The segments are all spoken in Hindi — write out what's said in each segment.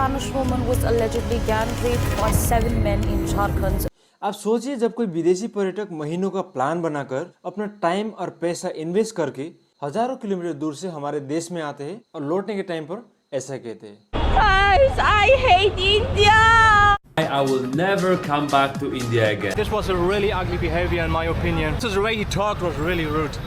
Spanish woman was allegedly gang raped by 7 men in Jharkhand. आप सोचिए, जब कोई विदेशी पर्यटक महीनों का प्लान बनाकर अपना टाइम और पैसा इन्वेस्ट करके हजारों किलोमीटर दूर से हमारे देश में आते हैं और लौटने के टाइम पर ऐसा कहते हैं, Guys, I hate India! I will never come back to India again. This was a really ugly behavior in my opinion. This is the way he talked was really rude.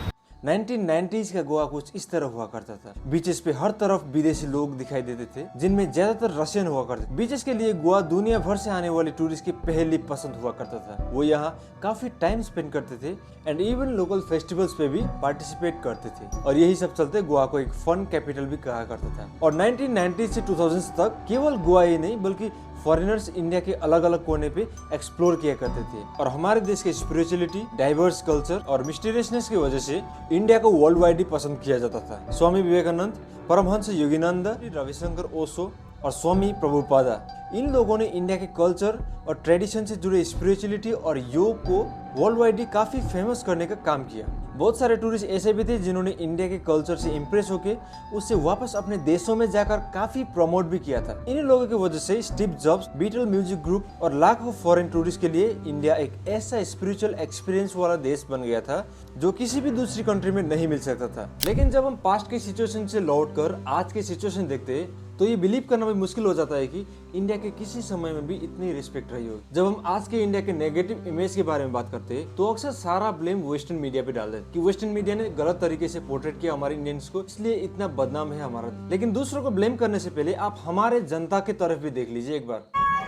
1990s का गोवा कुछ इस तरह हुआ करता था। बीचेस पे हर तरफ विदेशी लोग दिखाई देते थे, जिनमें ज्यादातर रशियन हुआ करते थे। बीचेस के लिए गोवा दुनिया भर से आने वाले टूरिस्ट की पहली पसंद हुआ करता था। वो यहाँ काफी टाइम स्पेंड करते थे एंड इवन लोकल फेस्टिवल्स पे भी पार्टिसिपेट करते थे, और यही सब चलते गोवा को एक फन कैपिटल भी कहा करता था। और 1990 से 2000 तक केवल गोवा ही नहीं बल्कि फॉरेनर्स इंडिया के अलग अलग कोने पे एक्सप्लोर किया करते थे, और हमारे देश के स्पिरिचुअलिटी, डाइवर्स कल्चर और मिस्टीरियसनेस की वजह से इंडिया को वर्ल्ड वाइड ही पसंद किया जाता था। स्वामी विवेकानंद, परमहंस योगीनंद, रविशंकर ओशो और स्वामी प्रभुपादा, इन लोगों ने इंडिया के कल्चर और ट्रेडिशन से जुड़े स्पिरिचुअलिटी और योग को वर्ल्ड वाइड ही काफी फेमस करने का काम किया। बहुत सारे टूरिस्ट ऐसे भी थे जिन्होंने इंडिया के कल्चर से इम्प्रेस होकर उससे वापस अपने देशों में जाकर काफी प्रमोट भी किया था। इन लोगों की वजह से Steve Jobs, Beatle music group और लाखों फॉरेन टूरिस्ट के लिए इंडिया एक ऐसा स्पिरिचुअल एक्सपीरियंस वाला देश बन गया था जो किसी भी दूसरी कंट्री में नहीं मिल सकता था। लेकिन जब हम पास्ट के सिचुएशन से लौटकर आज के सिचुएशन देखते हैं तो ये बिलीव करना भी मुश्किल हो जाता है कि इंडिया के किसी समय में भी इतनी रिस्पेक्ट रही हो। जब हम आज के इंडिया के नेगेटिव इमेज के बारे में बात करते हैं तो अक्सर सारा ब्लेम वेस्टर्न मीडिया पे डाल देते कि वेस्टर्न मीडिया ने गलत तरीके से पोर्ट्रेट किया हमारे इंडियंस को, इसलिए इतना बदनाम है हमारा। लेकिन दूसरों को ब्लेम करने से पहले आप हमारे जनता की तरफ भी देख लीजिए एक बार।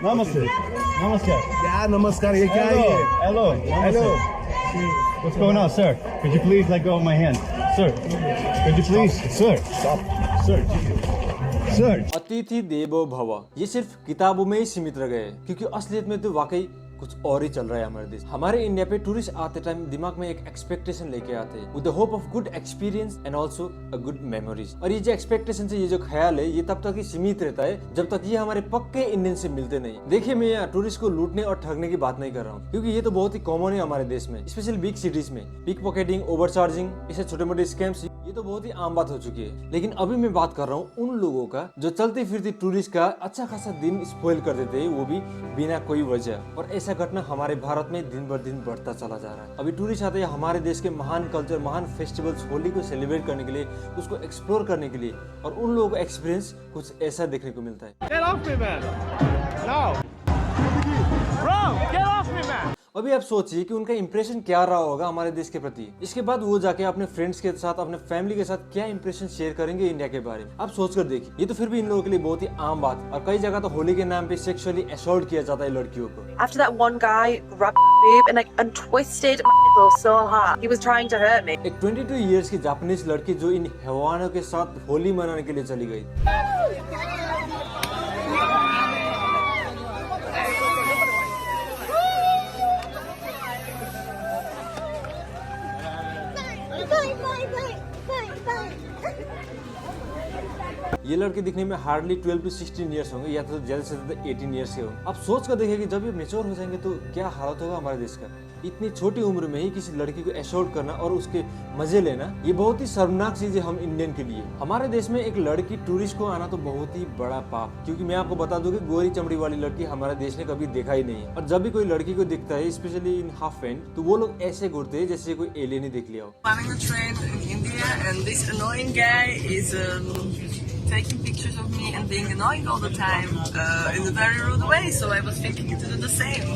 नमस्ते, नमस्कार। क्या नमस्कार, ये क्या है? Hello, hello. What's going on, sir? Could you please let go of my hand, sir? Could you please, sir? Stop, sir. Sir. अतिथि देवो भव ये सिर्फ किताबों में ही सीमित रह गए, क्योंकि असलियत में तो वाकई कुछ और ही चल रहा है हमारे देश। हमारे इंडिया पे टूरिस्ट आते टाइम दिमाग में एक एक्सपेक्टेशन लेके आते हैं with the hope of good experience and also a good memories. और ये जो एक्सपेक्टेशन से ये जो ख्याल है ये तब तक ही सीमित रहता है जब तक ये हमारे पक्के इंडियन से मिलते नहीं। देखिए, मैं यहाँ टूरिस्ट को लूटने और ठगने की बात नहीं कर रहा हूँ, क्योंकि ये तो बहुत ही कॉमन है हमारे देश में, स्पेशली बिग सिटीज में। पिक पॉकेटिंग, ओवर चार्जिंग, ऐसे छोटे मोटे स्कैम्स ये तो बहुत ही आम बात हो चुकी है। लेकिन अभी मैं बात कर रहा हूँ उन लोगों का जो चलते फिरते टूरिस्ट का अच्छा खासा दिन स्पॉइल कर देते हैं, वो भी बिना कोई वजह। और ऐसा घटना हमारे भारत में दिन बर दिन बढ़ता चला जा रहा है। अभी टूरिस्ट आते हैं हमारे देश के महान कल्चर, महान फेस्टिवल्स, होली को सेलिब्रेट करने के लिए, उसको एक्सप्लोर करने के लिए, और उन लोगों का एक्सपीरियंस कुछ ऐसा देखने को मिलता है। Get off me, man! No! Bro, get off me, man! अभी आप सोचिए कि उनका इंप्रेशन क्या रहा होगा हमारे देश के प्रति। इसके बाद वो जाके अपने फ्रेंड्स के साथ, अपने फैमिली के साथ क्या इंप्रेशन शेयर करेंगे इंडिया के बारे में। आप सोचकर देखिए, ये तो फिर भी इन लोगों के लिए बहुत ही आम बात, और कई जगह तो होली के नाम पे सेक्सुअली असॉल्ट किया जाता है लड़कियों को। After that one guy grabbed my boob and twisted my nipple so hard. He was trying to hurt me. एक 22 इयर्स की जापानीज लड़की जो इन हैवानों के साथ होली मनाने के लिए चली गई। ये लड़के दिखने में हार्डली 12 to 16 ईयर्स होंगे, या तो ज्यादा से ज्यादा 18 ईयर्स के होंगे। आप सोच कर देखिए कि जब ये मेच्योर हो जाएंगे तो क्या हालत होगा हमारे देश का। इतनी छोटी उम्र में ही किसी लड़की को असॉल्ट करना और उसके मजे लेना, ये बहुत ही शर्मनाक चीज है हम इंडियन के लिए। हमारे देश में एक लड़की टूरिस्ट को आना तो बहुत ही बड़ा पाप, क्योंकि मैं आपको बता दूं कि गोरी चमड़ी वाली लड़की हमारे देश ने कभी देखा ही नहीं है। और जब भी कोई लड़की को दिखता है, स्पेशली इन हाफ पैंट, तो वो लोग ऐसे घूरते हैं जैसे कोई एलियन ही देख लिया हो। Climbing the train in India, and this annoying guy is taking pictures of me and being annoying all the time in a very rude way. So I was thinking to do the same.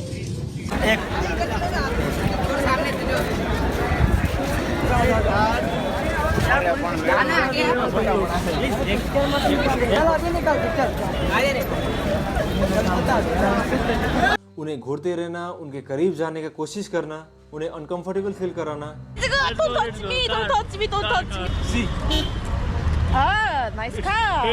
उन्हें घूरते रहना, उनके करीब जाने की कोशिश करना, उन्हें अनकंफर्टेबल फील कराना। Don't touch me! Don't touch me! Don't touch me! Ah, nice car!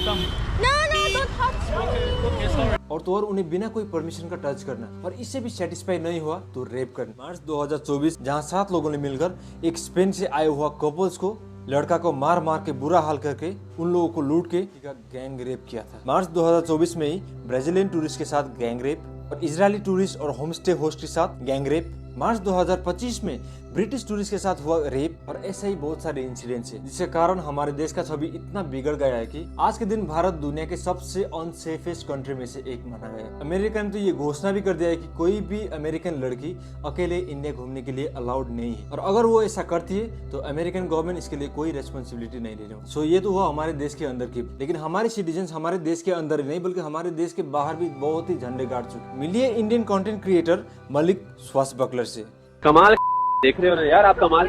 No, no, don't touch me! और तो और उन्हें बिना कोई परमिशन का टच करना, और इससे भी सेटिस्फाई नहीं हुआ तो रेप करना। मार्च 2024 जहां 7 लोगों ने मिलकर एक स्पेन से आए हुआ कपल्स को, लड़का को मार मार के बुरा हाल करके उन लोगों को लूट के गैंग रेप किया था। मार्च 2024 में ही ब्राजीलियन टूरिस्ट के साथ गैंग रेप, और इजरायली टूरिस्ट और होमस्टे होस्ट के साथ गैंग रेप, मार्च 2025 में ब्रिटिश टूरिस्ट के साथ हुआ रेप और ऐसे ही बहुत सारे इंसिडेंट्स है, जिसके कारण हमारे देश का छवि इतना बिगड़ गया है कि आज के दिन भारत दुनिया के सबसे अनसेफेस्ट कंट्री में से एक माना गया। अमेरिका ने तो ये घोषणा भी कर दिया है कि कोई भी अमेरिकन लड़की अकेले इंडिया घूमने के लिए अलाउड नहीं है, और अगर वो ऐसा करती है तो अमेरिकन गवर्नमेंट इसके लिए कोई रेस्पॉन्सिबिलिटी नहीं ले रही। सो ये तो हुआ हमारे देश के अंदर की, लेकिन हमारे सिटीजन हमारे देश के अंदर ही नहीं बल्कि हमारे देश के बाहर भी बहुत ही झंडे गाड़ चुके। मिलिए इंडियन कंटेंट क्रिएटर मलिक स्वासबकलर से। कमाल देख रहे हो ना यार आप, कमाल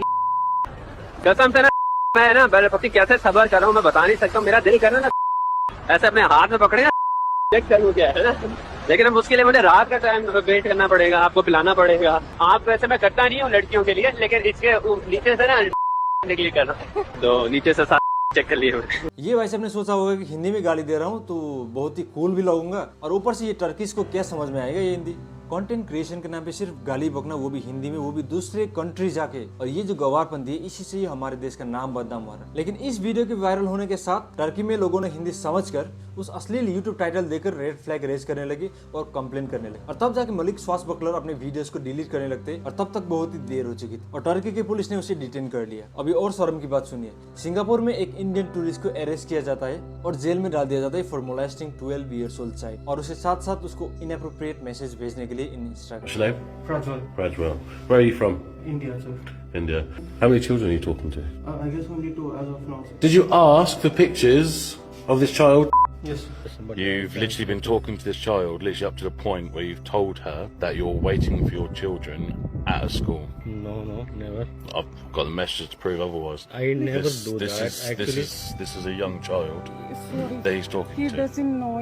कसम से ना, मैं ना पति कैसे सबर कर रहा हूँ मैं बता नहीं सकता। मेरा दिल कर रहा है ना ऐसे अपने हाथ में पकड़े ना चेक करूँ क्या है ना, लेकिन अब उसके लिए मुझे रात का टाइम वेट करना पड़ेगा, आपको पिलाना पड़ेगा। आप वैसे मैं करता नहीं हूँ लड़कियों के लिए, लेकिन इसके नीचे से ना निकली करना, तो नीचे से चेक कर लिए। ये वैसे आपने सोचा होगा कि हिंदी में गाली दे रहा हूँ तो बहुत ही कूल भी लगूंगा, और ऊपर से ये टर्किश को क्या समझ में आएगा ये हिंदी। कंटेंट क्रिएशन के नाम पे सिर्फ गाली बकना, वो भी हिंदी में, वो भी दूसरे कंट्री जाके, और ये जो गवारपंथी है इसी से ही हमारे देश का नाम बदनाम हो रहा है। लेकिन इस वीडियो के वायरल होने के साथ टर्की में लोगों ने हिंदी समझकर उस अश्लील यूट्यूब टाइटल देकर रेड फ्लैग रेज करने लगे और कंप्लेन करने लगे, और तब जाके मलिक स्वासबकलर अपने वीडियोस को डिलीट करने लगते, और तब तक बहुत ही देर हो चुकी थी और टर्की की पुलिस ने उसे डिटेन कर लिया। अभी और शर्म की बात सुनिए, सिंगापुर में एक इंडियन टूरिस्ट को अरेस्ट किया जाता है और जेल में डाल दिया जाता है for molesting 12 years old child, और उसके साथ साथ उसको इनएप्रोप्रिएट मैसेज भेजने के लिए instruct. Name? Prajwal. Prajwal. Where are you from? India, sir. India. How many children are you talking to? I guess only 2 as of now, sir. Did you ask for pictures of this child? Yes, sir. You've literally been talking to this child literally up to the point where you've told her that you're waiting for your children at a school. No, never. I've got the message to prove otherwise. I never do that, actually. This is a young child that he's talking He to. doesn't know.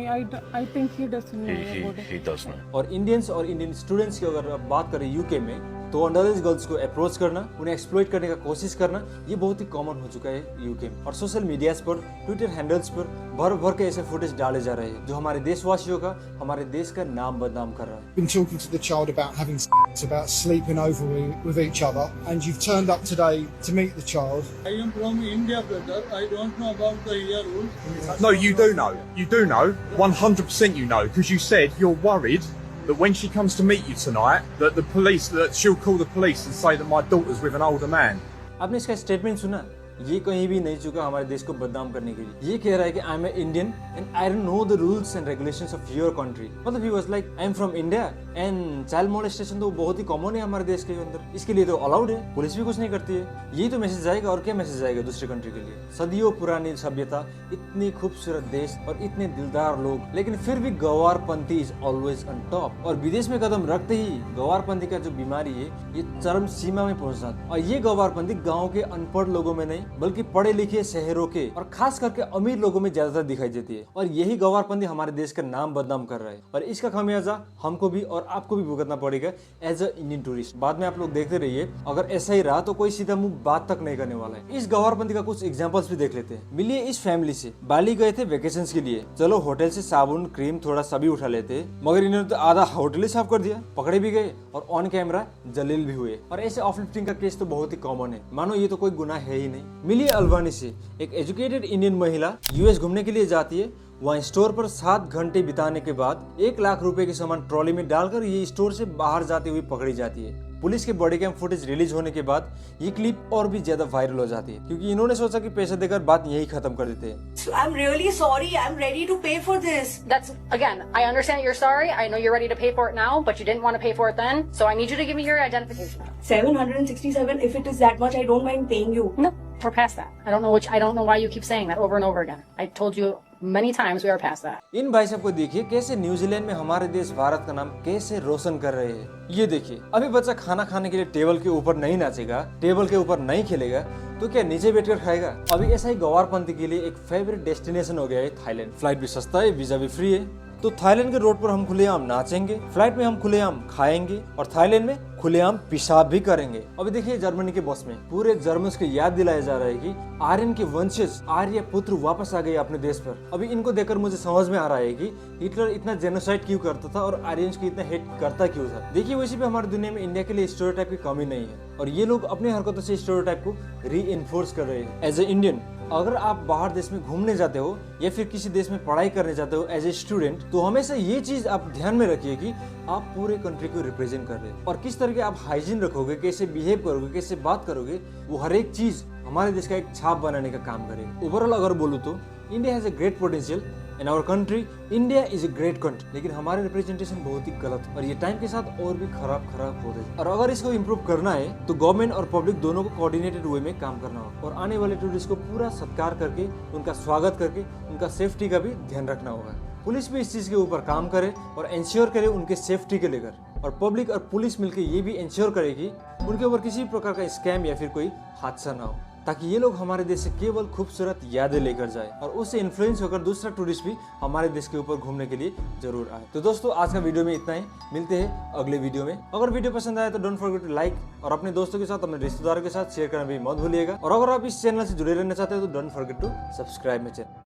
I think he doesn't know about it. He does know. और इंडियंस और इंडियन स्टूडेंट्स की अगर आप बात करें यूके में, तो अंडर एज गर्ल्स को अप्रोच करना, उन्हें एक्सप्लॉइट करने का कोशिश करना, ये बहुत ही कॉमन हो चुका है यूके में। और सोशल मीडियाज पर, ट्विटर हैंडल्स पर भर के ऐसे फुटेज डाले जा रहे हैं जो हमारे देशवासियों का, हमारे देश का नाम बदनाम कर रहा है। Been talking to the child about having sex, about sleeping over with each other, and you've turned up today to meet the child. I am from India, brother. I don't know about the here rules. No, you do know. You do know. 100% you know, because you said you're worried that when she comes to meet you tonight, that she'll call the police and say that my daughter's with an older man. आपने इसका स्टेटमेंट सुना? ये कहीं भी नहीं चुका हमारे देश को बदनाम करने के लिए। ये कह रहा है कि I am a Indian and I don't know the rules and regulations of your country. मतलब he was like I am from India and child molestation तो बहुत ही कॉमन है हमारे देश के अंदर, इसके लिए तो अलाउड है, पुलिस भी कुछ नहीं करती है। यही तो मैसेज आएगा, और क्या मैसेज आएगा दूसरे कंट्री के लिए? सदियों पुरानी सभ्यता, इतनी खूबसूरत देश और इतने दिलदार लोग, लेकिन फिर भी गवारपंथी इज ऑलवेज ऑन टॉप। और विदेश में कदम रखते ही गवारपंथी का जो बीमारी है ये चरम सीमा में पहुंच जाता है। और ये गवारपंथी गाँव के अनपढ़ लोगों में नहीं बल्कि पढ़े लिखे शहरों के और खास करके अमीर लोगों में ज्यादातर दिखाई देती है, और यही गवारपंथी हमारे देश का नाम बदनाम कर रहा है, और इसका खामियाजा हमको भी और आपको भी भुगतना पड़ेगा एज अ इंडियन टूरिस्ट। बाद में आप लोग देखते रहिए, अगर ऐसा ही रहा तो कोई सीधा मुंह बात तक नहीं करने वाला है। इस गवारपंथी का कुछ एग्जांपल्स भी देख लेते हैं। मिलिए इस फैमिली से, बाली गए थे वेकेशंस के लिए, चलो होटल से साबुन क्रीम थोड़ा सभी उठा लेते, मगर इन्होंने तो आधा होटल ही साफ कर दिया, पकड़े भी गए और ऑन कैमरा जलील भी हुए। और ऐसे ऑफलिफ्टिंग का केस तो बहुत ही कॉमन है, मानो ये तो कोई गुनाह है ही नहीं। मिलिए अल्बानी से, एक एजुकेटेड इंडियन महिला यूएस घूमने के लिए जाती है, वहाँ स्टोर पर 7 घंटे बिताने के बाद 1 लाख रुपए के सामान ट्रॉली में डालकर ये स्टोर से बाहर जाती हुई पकड़ी जाती है। पुलिस के बॉडी कैम फुटेज रिलीज होने के बाद ये क्लिप और भी ज्यादा वायरल हो जाती है, क्योंकि इन्होंने सोचा कि पैसे देकर बात यही खत्म कर देते हैं। I'm really sorry. I'm ready to pay for this. That's, again, I understand you're sorry. I know you're ready to pay for it now, but you didn't want to pay for it then. So I need you to give me your identification. 767. If it is that much, I don't mind paying you. No, we're past that. I don't know why you keep saying that over and over again. I told you many times we are past that. इन भाई साहब को देखिए कैसे न्यूजीलैंड में हमारे देश भारत का नाम कैसे रोशन कर रहे हैं। ये देखिए, अभी बच्चा खाना खाने के लिए टेबल के ऊपर नहीं नाचेगा, टेबल के ऊपर नहीं खेलेगा, तो क्या नीचे बैठकर खाएगा? अभी ऐसा ही गवारपंथी के लिए एक फेवरेट डेस्टिनेशन हो गया है थाईलैंड। फ्लाइट भी सस्ता है, वीजा भी फ्री है, तो थाईलैंड के रोड पर हम खुलेआम नाचेंगे, फ्लाइट में हम खुलेआम खाएंगे और थाईलैंड में खुलेआम पेशाब भी करेंगे। अभी देखिए जर्मनी के बस में पूरे जर्मन्स को याद दिलाया जा रहा है कि आर्यन के वंशज आर्य पुत्र वापस आ गए अपने देश पर। अभी इनको देखकर मुझे समझ में आ रहा है कि हिटलर इतना जेनोसाइड क्यों करता था और आर्यंस को इतना हेट करता क्यों था। देखिए वैसे भी हमारी दुनिया में इंडिया के लिए स्टेरियोटाइप की कमी नहीं है, और ये लोग अपनी हरकतों से स्टेरियोटाइप को रीइंफोर्स कर रहे हैं। एज ए इंडियन अगर आप बाहर देश में घूमने जाते हो या फिर किसी देश में पढ़ाई करने जाते हो एज ए स्टूडेंट, तो हमेशा ये चीज आप ध्यान में रखिए कि आप पूरे कंट्री को रिप्रेजेंट कर रहे हैं और किस तरह के आप हाइजीन रखोगे, कैसे बिहेव करोगे, कैसे बात करोगे, वो हर एक चीज हमारे देश का एक छाप बनाने का काम करेगा। ओवरऑल अगर बोलूँ तो India has a great potential in our country, India is a great country, लेकिन हमारे रिप्रेजेंटेशन बहुत ही गलत और ये टाइम के साथ और भी खराब हो रही है। और अगर इसको इम्प्रूव करना है तो गवर्नमेंट और पब्लिक दोनों को कोऑर्डिनेटेड वे में काम करना होगा और आने वाले टूरिस्ट को पूरा सत्कार करके उनका स्वागत करके उनका सेफ्टी का भी ध्यान रखना होगा। पुलिस भी इस चीज के ऊपर काम करे और इंश्योर करे उनके सेफ्टी के लेकर, और पब्लिक और पुलिस मिलकर ये भी इंश्योर करे कि उनके ऊपर किसी प्रकार का स्कैम या फिर कोई हादसा ना हो, ताकि ये लोग हमारे देश से केवल खूबसूरत यादें लेकर जाए और उससे इन्फ्लुएंस होकर दूसरा टूरिस्ट भी हमारे देश के ऊपर घूमने के लिए जरूर आए। तो दोस्तों आज का वीडियो में इतना ही, मिलते हैं अगले वीडियो में। अगर वीडियो पसंद आया तो डोंट फॉरगेट टू लाइक और अपने दोस्तों के साथ, अपने रिश्तेदारों के साथ शेयर करना भी मत भूलिएगा। और अगर आप इस चैनल से जुड़े रहना चाहते हो तो don't forget to subscribe my channel.